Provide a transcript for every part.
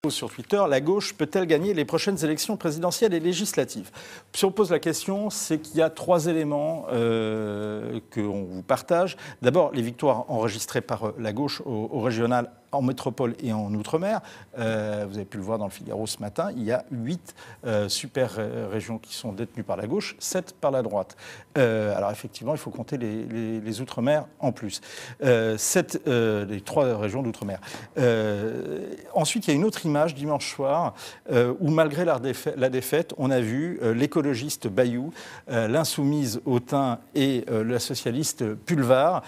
Sur Twitter, la gauche peut-elle gagner les prochaines élections présidentielles et législatives? Si on pose la question, c'est qu'il y a 3 éléments qu'on vous partage. D'abord, les victoires enregistrées par la gauche au régional, en métropole et en outre-mer. Vous avez pu le voir dans le Figaro ce matin, il y a 8 super régions qui sont détenues par la gauche, 7 par la droite. Alors effectivement, il faut compter les outre-mer en plus. Les 3 régions d'outre-mer. Ensuite, il y a une autre image dimanche soir où malgré la défaite, on a vu l'écologiste Bayou, l'insoumise Autain et la socialiste Pulvar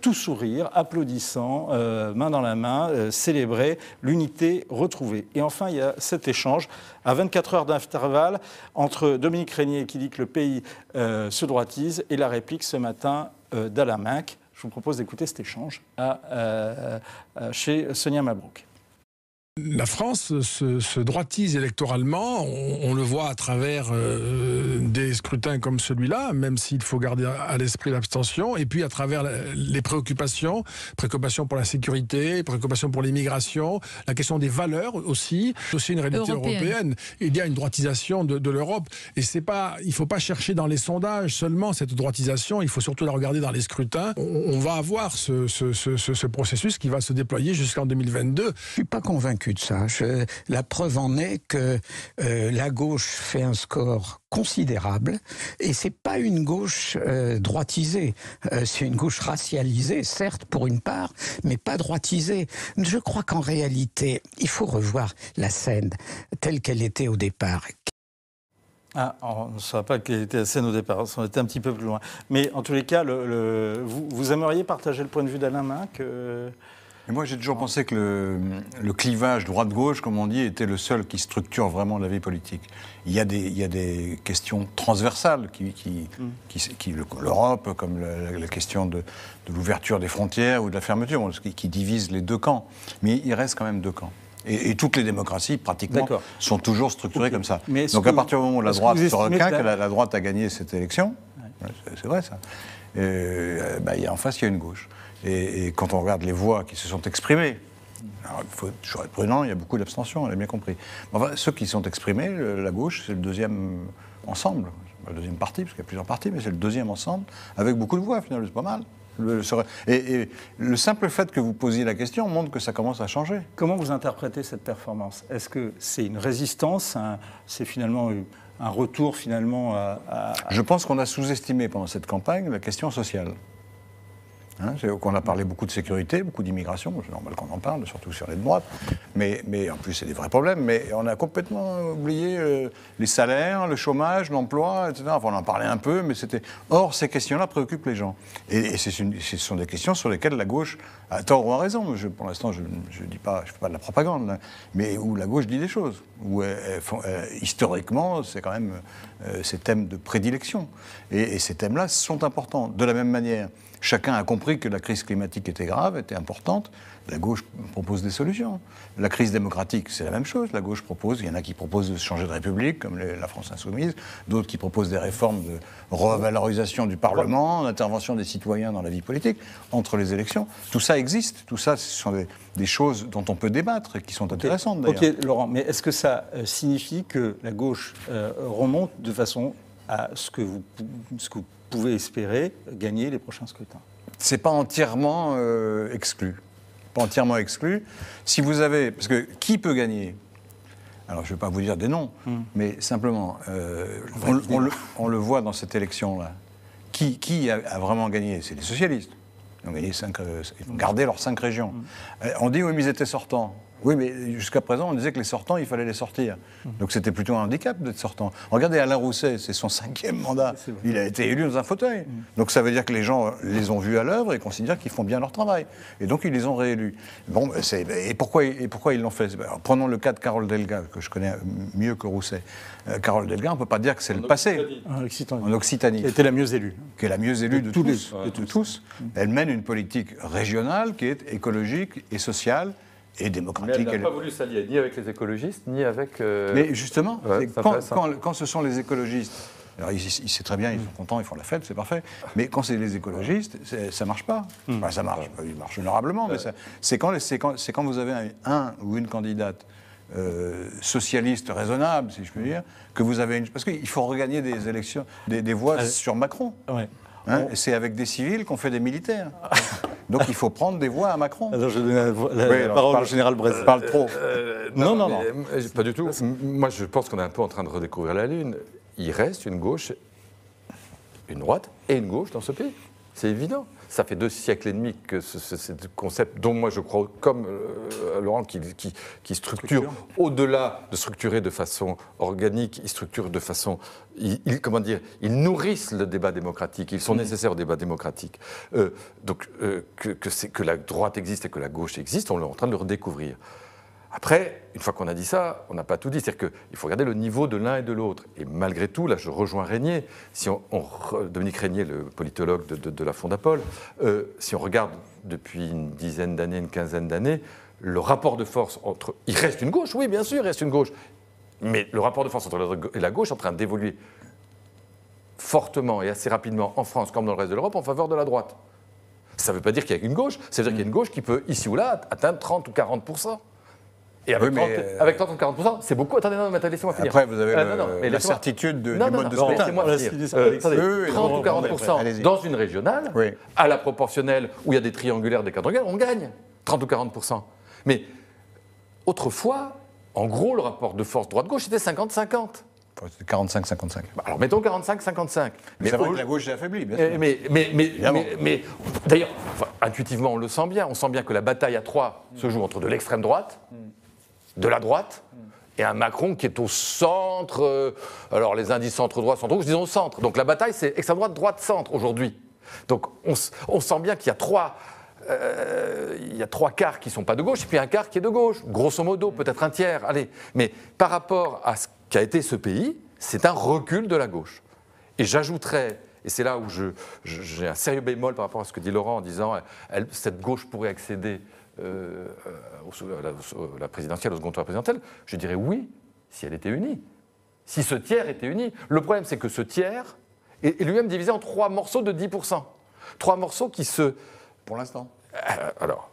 tout sourire, applaudissant, main dans la main, célébrer l'unité retrouvée. Et enfin, il y a cet échange à 24 heures d'intervalle entre Dominique Régnier qui dit que le pays se droitise et la réplique ce matin d'Alaminck. Je vous propose d'écouter cet échange chez Sonia Mabrouk. La France se droitise électoralement, on le voit à travers des scrutins comme celui-là, même s'il faut garder à l'esprit l'abstention, et puis à travers les préoccupations pour la sécurité, préoccupations pour l'immigration, la question des valeurs aussi, c'est aussi une réalité européenne. Il y a une droitisation de l'Europe, et il ne faut pas chercher dans les sondages seulement cette droitisation, il faut surtout la regarder dans les scrutins. On va avoir ce processus qui va se déployer jusqu'en 2022. Je ne suis pas convaincu de ça. La preuve en est que la gauche fait un score considérable et c'est pas une gauche droitisée, c'est une gauche racialisée, certes pour une part, mais pas droitisée. Je crois qu'en réalité, il faut revoir la scène telle qu'elle était au départ. On ne saura pas quelle était la scène au départ, on était un petit peu plus loin. Mais en tous les cas, vous aimeriez partager le point de vue d'Alaminck Et moi, j'ai toujours pensé que le clivage droite-gauche, comme on dit, était le seul qui structure vraiment la vie politique. Il y a des questions transversales l'Europe, comme la question de l'ouverture des frontières ou de la fermeture, qui divisent les deux camps. Mais il reste quand même deux camps. Et toutes les démocraties, pratiquement, sont toujours structurées comme ça. Donc à partir du moment où la droite se requinque, la droite a gagné cette élection, c'est vrai ça, en face, il y a une gauche. Et quand on regarde les voix qui se sont exprimées, alors il faut toujours être prudent, il y a beaucoup d'abstention, on l'a bien compris. Enfin, ceux qui sont exprimés, la gauche, c'est le deuxième ensemble, le deuxième parti, parce qu'il y a plusieurs partis, mais c'est le deuxième ensemble, avec beaucoup de voix, finalement, c'est pas mal. Et le simple fait que vous posiez la question montre que ça commence à changer. Comment vous interprétez cette performance? Est-ce que c'est une résistance, c'est finalement un retour finalement à... Je pense qu'on a sous-estimé pendant cette campagne la question sociale. On a parlé beaucoup de sécurité, beaucoup d'immigration, c'est normal qu'on en parle, surtout sur les de droite, mais en plus c'est des vrais problèmes, mais on a complètement oublié les salaires, le chômage, l'emploi, etc. Enfin, on en parlait un peu, mais c'était... Or, ces questions-là préoccupent les gens. Et ce sont des questions sur lesquelles la gauche a tort ou a raison. Pour l'instant, je ne fais pas de la propagande, là, mais où la gauche dit des choses, où historiquement, c'est quand même ces thèmes de prédilection. Et ces thèmes-là sont importants. De la même manière, chacun a compris que la crise climatique était grave, était importante. La gauche propose des solutions. La crise démocratique, c'est la même chose. La gauche propose, il y en a qui proposent de changer de république, comme la France insoumise, d'autres qui proposent des réformes de revalorisation du Parlement, d'intervention des citoyens dans la vie politique, entre les élections. Tout ça existe. Tout ça, ce sont des choses dont on peut débattre et qui sont intéressantes, d'ailleurs. Ok, Laurent, mais est-ce que ça signifie que la gauche remonte de façon à ce que vous pouvez espérer gagner les prochains scrutins? C'est pas entièrement exclu. Pas entièrement exclu. Si vous avez... Parce que qui peut gagner? Alors, je ne vais pas vous dire des noms, mais simplement, on le voit dans cette élection-là. Qui a vraiment gagné? C'est les socialistes. Ils ont gagné ils ont gardé leurs 5 régions. On dit, oui, mais ils étaient sortants. Oui, mais jusqu'à présent, on disait que les sortants, il fallait les sortir. Donc c'était plutôt un handicap d'être sortant. Regardez Alain Rousset, c'est son 5e mandat. Il a été élu dans un fauteuil. Donc ça veut dire que les gens les ont vus à l'œuvre et considèrent qu'ils font bien leur travail. Et donc ils les ont réélus. Bon, et pourquoi ils l'ont fait? Alors, prenons le cas de Carole Delga, que je connais mieux que Rousset. Carole Delga, on ne peut pas dire que c'est le passé. En Occitanie. Qui était la mieux élue. Qui est la mieux élue de tous. Elle mène une politique régionale qui est écologique et sociale. Et démocratique. Mais elle n'a pas voulu s'allier ni avec les écologistes, ni avec... Mais justement, quand ce sont les écologistes, alors il sait très bien, ils sont contents, ils font la fête, c'est parfait, mais quand c'est les écologistes, ça ne marche pas. Ça marche, il marche honorablement, mais c'est quand vous avez un ou une candidate socialiste raisonnable, si je puis dire, que vous avez parce qu'il faut regagner des élections, des voix sur Macron. Ouais. Hein, c'est avec des civils qu'on fait des militaires. Donc il faut prendre des voix à Macron. Alors je donne la parole au général Brézé. Parle trop. Non. Pas du tout. Moi, je pense qu'on est un peu en train de redécouvrir la Lune. Il reste une gauche, une droite et une gauche dans ce pays. C'est évident. Ça fait 2 siècles et demi que ce concept, dont moi je crois, comme Laurent, qui structure, au-delà de structurer de façon organique, il structure de façon... comment dire, ils nourrissent le débat démocratique, ils sont nécessaires au débat démocratique. Que la droite existe et que la gauche existe, on est en train de le redécouvrir. Après, une fois qu'on a dit ça, on n'a pas tout dit. C'est-à-dire qu'il faut regarder le niveau de l'un et de l'autre. Et malgré tout, là, je rejoins Régnier. Si Dominique Régnier, le politologue de la Fondapol, si on regarde depuis une dizaine d'années, une quinzaine d'années, le rapport de force entre... Il reste une gauche, oui, bien sûr, il reste une gauche. Mais le rapport de force entre la gauche est en train d'évoluer fortement et assez rapidement en France, comme dans le reste de l'Europe, en faveur de la droite. Ça ne veut pas dire qu'il y a qu'une gauche, ça veut dire qu'il y a une gauche qui peut, ici ou là, atteindre 30 ou 40%. Et avec, oui, avec 30 ou 40%, c'est beaucoup. Attendez, laissez-moi finir. Après, vous avez la certitude du mode de scrutin. Laissez-moi finir. 30 ou 40% dans une régionale, à la proportionnelle, où il y a des triangulaires, des quadrangulaires, on gagne 30 ou 40%. Mais autrefois, en gros, le rapport de force droite-gauche, c'était 50-50. 45-55. Alors mettons 45-55. Mais c'est vrai que la gauche est affaiblie, bien sûr. Mais d'ailleurs, intuitivement, on le sent bien. On sent bien que la bataille à 3 se joue entre de l'extrême droite, de la droite, et un Macron qui est au centre. Alors les indices centre-droit, centre-gauche, disons au centre. Donc la bataille, c'est extrême droite, droite, centre aujourd'hui. Donc on sent bien qu'il y a 3 quarts qui ne sont pas de gauche, et puis un quart qui est de gauche. Grosso modo, peut-être un tiers. Allez. Mais par rapport à ce qu'a été ce pays, c'est un recul de la gauche. Et j'ajouterais, et c'est là où j'ai un sérieux bémol par rapport à ce que dit Laurent en disant cette gauche pourrait accéder à la présidentielle, au second tour présidentiel, je dirais oui, si elle était unie. Si ce tiers était uni. Le problème, c'est que ce tiers est lui-même divisé en 3 morceaux de 10%. 3 morceaux qui se... Pour l'instant. Alors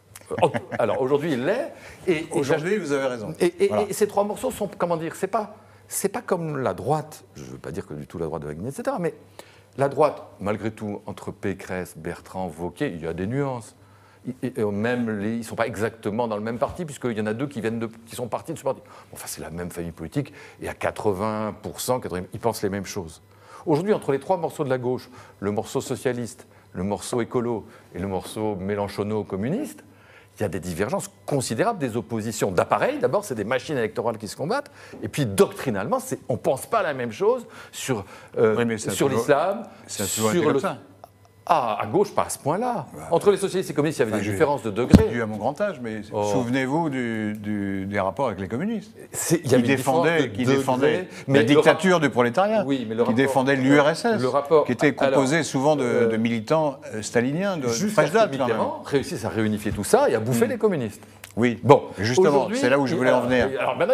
aujourd'hui, il l'est. Et aujourd'hui, vous avez raison. Et ces 3 morceaux sont, comment dire, c'est pas comme la droite, je ne veux pas dire que du tout la droite de Wagner, etc., mais la droite, malgré tout, entre Pécresse, Bertrand, Wauquiez, il y a des nuances. Même ils ne sont pas exactement dans le même parti, puisqu'il y en a 2 qui sont partis de ce parti. Enfin, c'est la même famille politique, et à 80%, ils pensent les mêmes choses. Aujourd'hui, entre les 3 morceaux de la gauche, le morceau socialiste, le morceau écolo et le morceau mélenchono-communiste, il y a des divergences considérables, des oppositions d'appareils. D'abord, c'est des machines électorales qui se combattent. Et puis, doctrinalement, on ne pense pas la même chose sur l'islam, sur le... Ah, à gauche, pas à ce point-là. Entre les socialistes et les communistes, il y avait des différences de degrés. C'est dû à mon grand âge, mais souvenez-vous des rapports avec les communistes. Qui défendaient la dictature du prolétariat, qui défendaient l'URSS, qui était composé souvent de militants staliniens, de fraîche date. Mitterrand réussissent à réunifier tout ça et à bouffer les communistes. Oui, bon, justement, c'est là où je voulais en venir. Alors maintenant,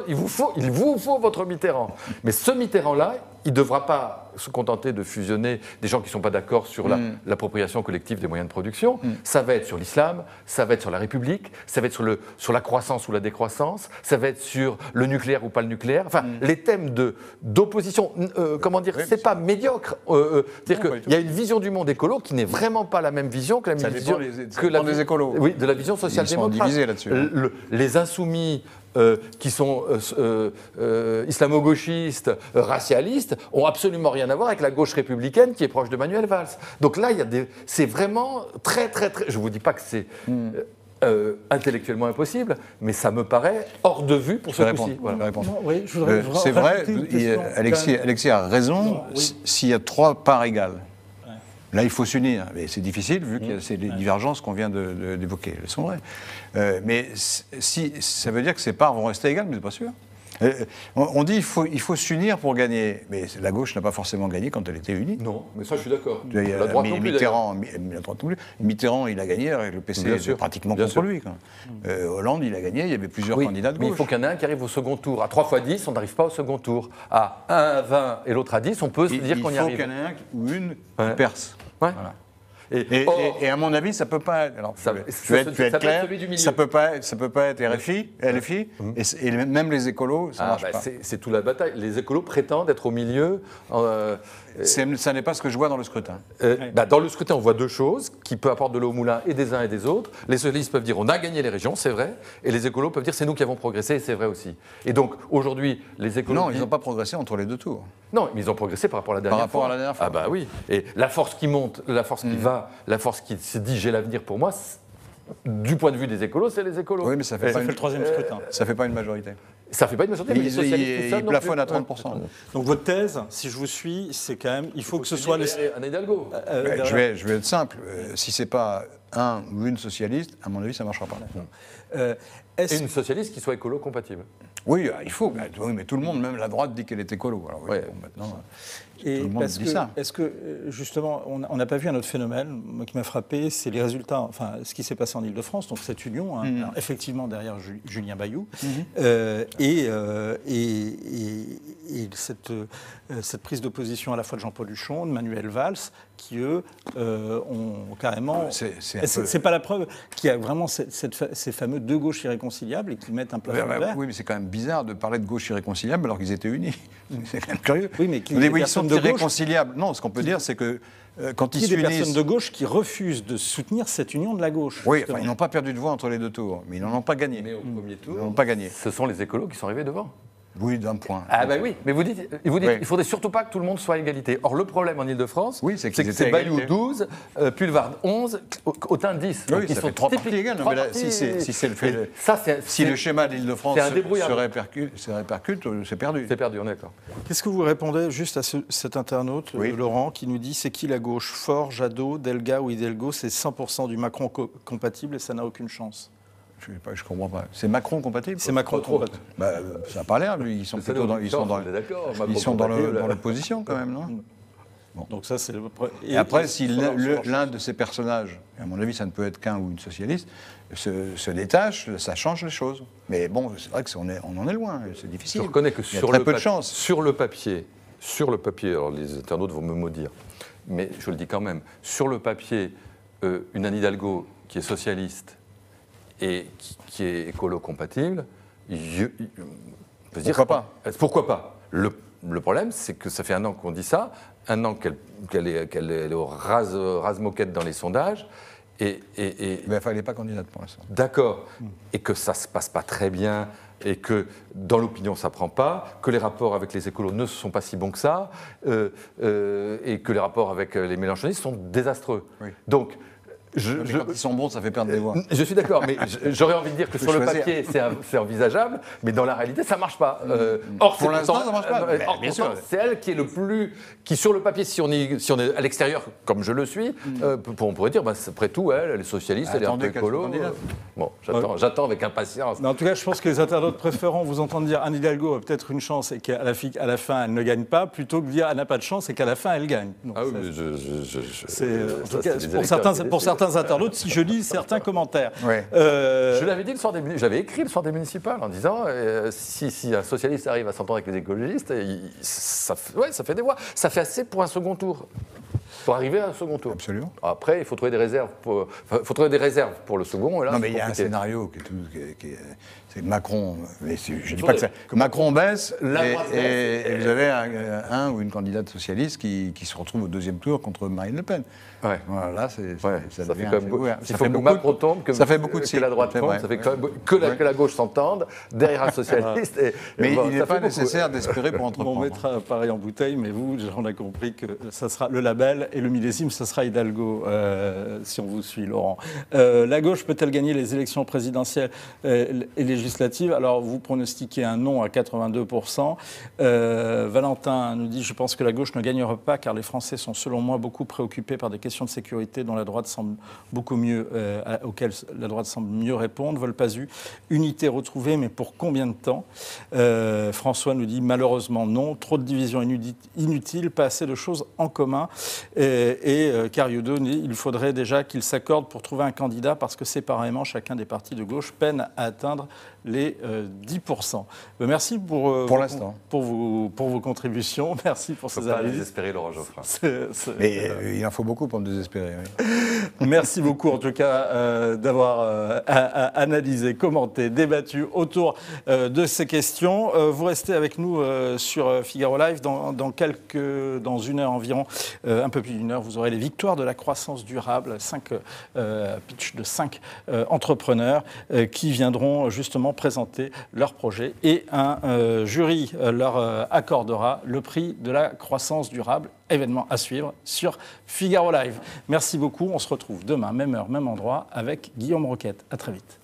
il vous faut votre Mitterrand. Mais ce Mitterrand-là, il ne devra pas se contenter de fusionner des gens qui ne sont pas d'accord sur l'appropriation collective des moyens de production. Ça va être sur l'islam, ça va être sur la République, ça va être sur la croissance ou la décroissance, ça va être sur le nucléaire ou pas le nucléaire. Enfin, les thèmes d'opposition, comment dire, c'est pas médiocre. C'est-à-dire qu'il y a une vision du monde écolo qui n'est vraiment pas la même vision que la vision des écolos. Oui, de la vision social-démocrate. Les insoumis qui sont islamo-gauchistes, racialistes, ont absolument rien à voir avec la gauche républicaine qui est proche de Manuel Valls. Donc là, c'est vraiment très, très, très... Je ne vous dis pas que c'est intellectuellement impossible, mais ça me paraît hors de vue pour ce coup-ci. Voilà. C'est vrai, Alexis a raison, s'il y a 3 parts égales. Là, il faut s'unir. Mais c'est difficile, vu qu'il y a ces divergences qu'on vient d'évoquer. Elles sont vraies. Mais ça veut dire que ces parts vont rester égales, mais ce n'est pas sûr. On dit qu'il faut s'unir pour gagner. Mais la gauche n'a pas forcément gagné quand elle était unie. Non, mais ça, je suis d'accord. La droite non plus, Mitterrand, il a gagné avec le PC pratiquement contre lui. Hollande, il a gagné, il y avait plusieurs candidats de gauche. Mais il faut qu'il y en ait un qui arrive au second tour. À 3 fois 10, on n'arrive pas au second tour. À 1 à 20 et l'autre à 10, on peut se dire qu'on y arrive. Il faut qu'il y en ait un ou une qui perce. Ouais. Voilà. Et à mon avis, ça peut pas être. Alors, je vais être clair. Ça peut pas être LFI, et même les écolos, ça marche pas. C'est toute la bataille. Les écolos prétendent être au milieu. Ça n'est pas ce que je vois dans le scrutin. Dans le scrutin, on voit deux choses qui peuvent apporter de l'eau au moulin et des uns et des autres. Les socialistes peuvent dire on a gagné les régions, c'est vrai, et les écolos peuvent dire c'est nous qui avons progressé, et c'est vrai aussi. Et donc aujourd'hui, les écolos. Non, ils n'ont pas progressé entre les deux tours. Non, mais ils ont progressé par rapport à la dernière fois. Par rapport à la dernière fois. Ah bah oui. Et la force qui monte, la force qui va, la force qui se dit j'ai l'avenir pour moi, du point de vue des écolos, c'est les écolos. Oui, mais ça fait le troisième scrutin. Ça fait pas une majorité. Ça fait pas une majorité, mais les socialistes, ils plafonnent à 30%. Donc votre thèse, si je vous suis, c'est quand même, il faut que ce soit un Hidalgo. Je vais être simple. Si c'est pas un ou une socialiste, à mon avis, ça marchera pas. Et une socialiste qui soit écolo compatible. Oui, il faut. Oui, mais tout le monde, même la droite, dit qu'elle est écolo. Alors, oui, maintenant, tout le monde dit ça. Est-ce que, justement, on n'a pas vu un autre phénomène qui m'a frappé, c'est les résultats, enfin, ce qui s'est passé en Ile-de-France, donc cette union, alors, effectivement, derrière Julien Bayou, et cette prise d'opposition à la fois de Jean-Paul Huchon, de Manuel Valls, qui, eux, ont carrément... C'est pas la preuve qu'il y a vraiment ces fameux deux gauches irréconciliables et qui mettent un plafond de verre. Oui, mais c'est quand même bizarre de parler de gauche irréconciliable alors qu'ils étaient unis. C'est quand même curieux. Oui, mais ils sont irréconciliables. Non, ce qu'on peut dire, c'est que quand ils s'unissent... des personnes de gauche qui refusent de soutenir cette union de la gauche. Oui, enfin, ils n'ont pas perdu de voix entre les deux tours, mais ils n'en ont pas gagné. Mais au premier tour, ils n'en ont pas gagné. Ce sont les écolos qui sont arrivés devant. Oui, d'un point. Ah ben oui, mais vous dites il ne faudrait surtout pas que tout le monde soit à égalité. Or, le problème en Ile-de-France, c'est que c'est Bayou 12, Pulvar 11, Autain 10. Oui, ils sont trois parties égales. Si le schéma d'Île-de-France se répercute, c'est perdu. C'est perdu, on est d'accord. Qu'est-ce que vous répondez juste à cet internaute, Laurent, qui nous dit c'est qui la gauche? Faure, Jadot, Delga ou Hidalgo? C'est 100% du Macron compatible et ça n'a aucune chance. Je ne comprends pas. C'est Macron compatible? C'est Macron compatible. Ça n'a pas l'air, lui. Ils sont plutôt dans l'opposition, quand même, non? Bon. Donc ça, c'est le... Et après, si l'un de ces personnages, et à mon avis, ça ne peut être qu'un ou une socialiste, se détache, ça change les choses. Mais bon, c'est vrai qu'on en est loin, c'est difficile. Je reconnais que il y a très peu de chance. Sur le papier, alors les internautes vont me maudire, mais je le dis quand même, sur le papier, une Anne Hidalgo qui est socialiste et qui est écolo-compatible, on peut se dire... Pourquoi pas? Le problème, c'est que ça fait un an qu'on dit ça, un an qu'elle est au rase-moquette dans les sondages, mais elle ne fallait pas candidate pour l'instant. D'accord. Et que ça ne se passe pas très bien, et que dans l'opinion ça ne prend pas, que les rapports avec les écolos ne sont pas si bons que ça, et que les rapports avec les mélenchonistes sont désastreux. Oui. Donc, quand ils sont bons, ça fait perdre des voix. Je suis d'accord, mais j'aurais envie de dire que sur le papier, c'est envisageable, mais dans la réalité, ça ne marche pas. Or, pour l'instant, ça ne marche pas. Bien sûr, c'est elle qui est qui sur le papier, si on est à l'extérieur, comme je le suis, on pourrait dire, après tout, elle est socialiste, elle est un peu écolo. Bon, j'attends avec impatience. Mais en tout cas, je pense que les internautes préféreront vous entendre dire Anne Hidalgo a peut-être une chance et qu'à la fin, elle ne gagne pas, plutôt que dire elle n'a pas de chance et qu'à la fin, elle gagne. Donc, pour certains internautes, si je lis certains commentaires. Ouais. Je l'avais dit j'avais écrit le soir des municipales en disant si un socialiste arrive à s'entendre avec les écologistes, ça fait des voix. Ça fait assez pour un second tour. Pour arriver à un second tour. Absolument. Après, il faut trouver des réserves pour le second. Et là, non, mais il y a un scénario c'est Macron. Mais je dis pas que Macron baisse et vous avez un ou une candidate socialiste qui se retrouve au deuxième tour contre Marine Le Pen. Ouais. Voilà, là, ça devient fait comme beaucoup. Ça fait beaucoup. Macron tombe, ça fait beaucoup que la droite tombe, ça fait que la gauche s'entende derrière un socialiste. Mais il n'est pas nécessaire d'espérer pour entreprendre. On mettra pareil en bouteille, mais vous, on a compris que ça sera le label et le millésime, ça sera Hidalgo, si on vous suit, Laurent. La gauche peut-elle gagner les élections présidentielles et législatives? Alors, vous pronostiquez un non à 82%. Valentin nous dit « Je pense que la gauche ne gagnera pas car les Français sont, selon moi, beaucoup préoccupés par des questions de sécurité dont la droite semble beaucoup mieux, auxquelles la droite semble mieux répondre. Volpazu, unité retrouvée, mais pour combien de temps ?» François nous dit « Malheureusement, non. Trop de divisions inutiles, pas assez de choses en commun. » Et Cariudo dit « Il faudrait déjà qu'ils s'accordent pour trouver un candidat parce que séparément, chacun des partis de gauche peine à atteindre les 10%. Merci pour l'instant. Pour vos contributions. Merci pour ces analyses. Pas désespérer, Laurent Geoffrin. Mais il en faut beaucoup pour me désespérer. Oui. Merci beaucoup en tout cas d'avoir analysé, commenté, débattu autour de ces questions. Vous restez avec nous sur Figaro Live. Dans une heure environ, un peu plus d'une heure, vous aurez les victoires de la croissance durable. 5 pitchs de 5 entrepreneurs qui viendront justement présenter leurs projets. Et un jury leur accordera le prix de la croissance durable. Événement à suivre sur Figaro Live. Merci beaucoup. On se retrouve demain, même heure, même endroit, avec Guillaume Roquette. À très vite.